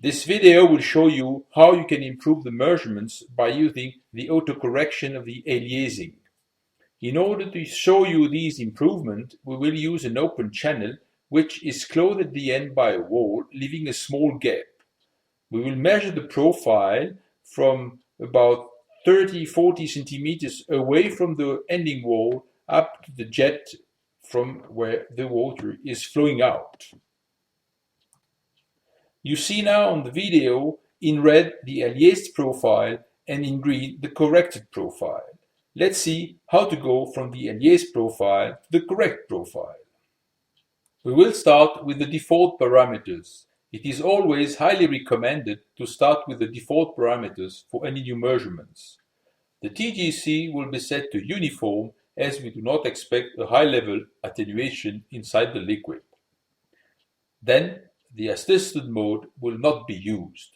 This video will show you how you can improve the measurements by using the autocorrection of the aliasing. In order to show you these improvements, we will use an open channel which is closed at the end by a wall, leaving a small gap. We will measure the profile from about 30-40 centimeters away from the ending wall up to the jet from where the water is flowing out. You see now on the video in red the aliased profile and in green the corrected profile. Let's see how to go from the aliased profile to the correct profile. We will start with the default parameters. It is always highly recommended to start with the default parameters for any new measurements. The TGC will be set to uniform as we do not expect a high level attenuation inside the liquid. Then the assisted mode will not be used.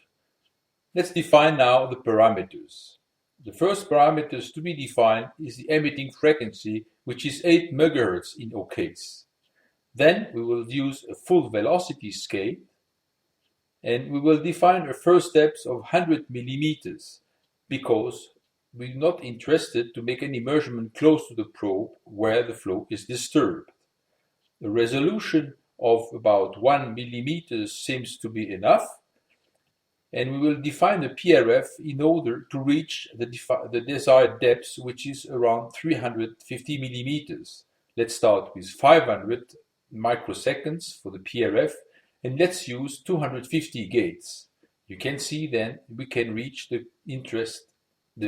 Let's define now the parameters. The first parameters to be defined is the emitting frequency, which is 8 MHz in our case. Then we will use a full velocity scale, and we will define a first depth of 100 millimeters because we're not interested to make any measurement close to the probe where the flow is disturbed. The resolution of about 1 millimeter seems to be enough, and we will define the PRF in order to reach the desired depth, which is around 350 millimeters. Let's start with 500 microseconds for the PRF, and let's use 250 gates. You can see then we can reach the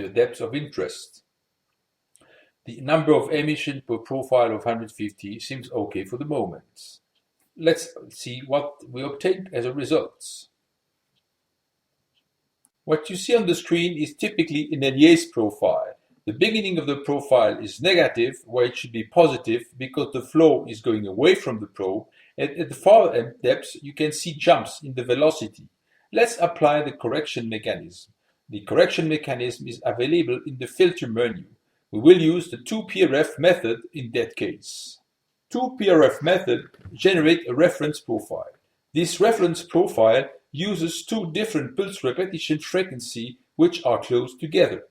depth of interest. The number of emission per profile of 150 seems okay for the moment. Let's see what we obtained as a result. What you see on the screen is typically an aliased profile. The beginning of the profile is negative, where it should be positive because the flow is going away from the probe, and at the far end depths you can see jumps in the velocity. Let's apply the correction mechanism. The correction mechanism is available in the filter menu. We will use the 2PRF method in that case. 2PRF method generates a reference profile. This reference profile uses two different pulse repetition frequencies which are close together.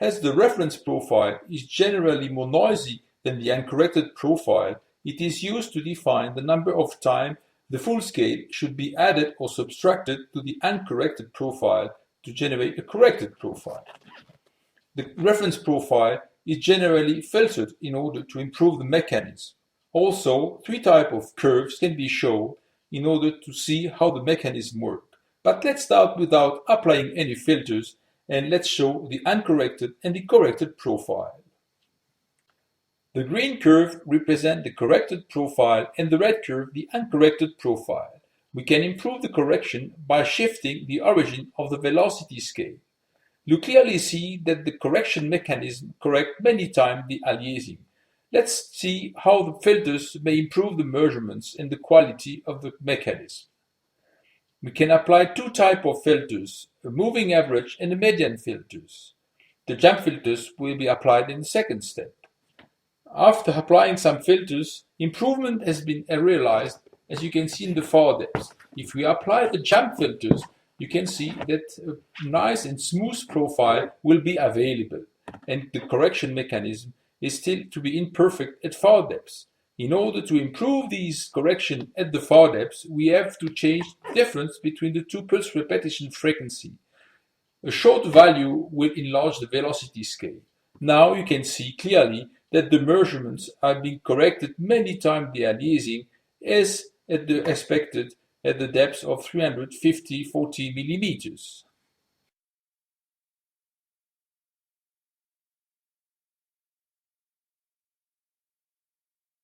As the reference profile is generally more noisy than the uncorrected profile, it is used to define the number of times the full scale should be added or subtracted to the uncorrected profile to generate a corrected profile. The reference profile is generally filtered in order to improve the mechanism. Also, three types of curves can be shown in order to see how the mechanism works. But let's start without applying any filters, and let's show the uncorrected and the corrected profile. The green curve represents the corrected profile and the red curve the uncorrected profile. We can improve the correction by shifting the origin of the velocity scale. You clearly see that the correction mechanism corrects many times the aliasing. Let's see how the filters may improve the measurements and the quality of the mechanism. We can apply two types of filters, a moving average and a median filters. The jump filters will be applied in the second step. After applying some filters, improvement has been realized, as you can see in the far depths. If we apply the jump filters, you can see that a nice and smooth profile will be available, and the correction mechanism is still to be imperfect at far depths. In order to improve these corrections at the far depths, we have to change the difference between the two pulse repetition frequency. A short value will enlarge the velocity scale. Now you can see clearly that the measurements are being corrected many times the aliasing as expected at the depth of 350-40 millimeters.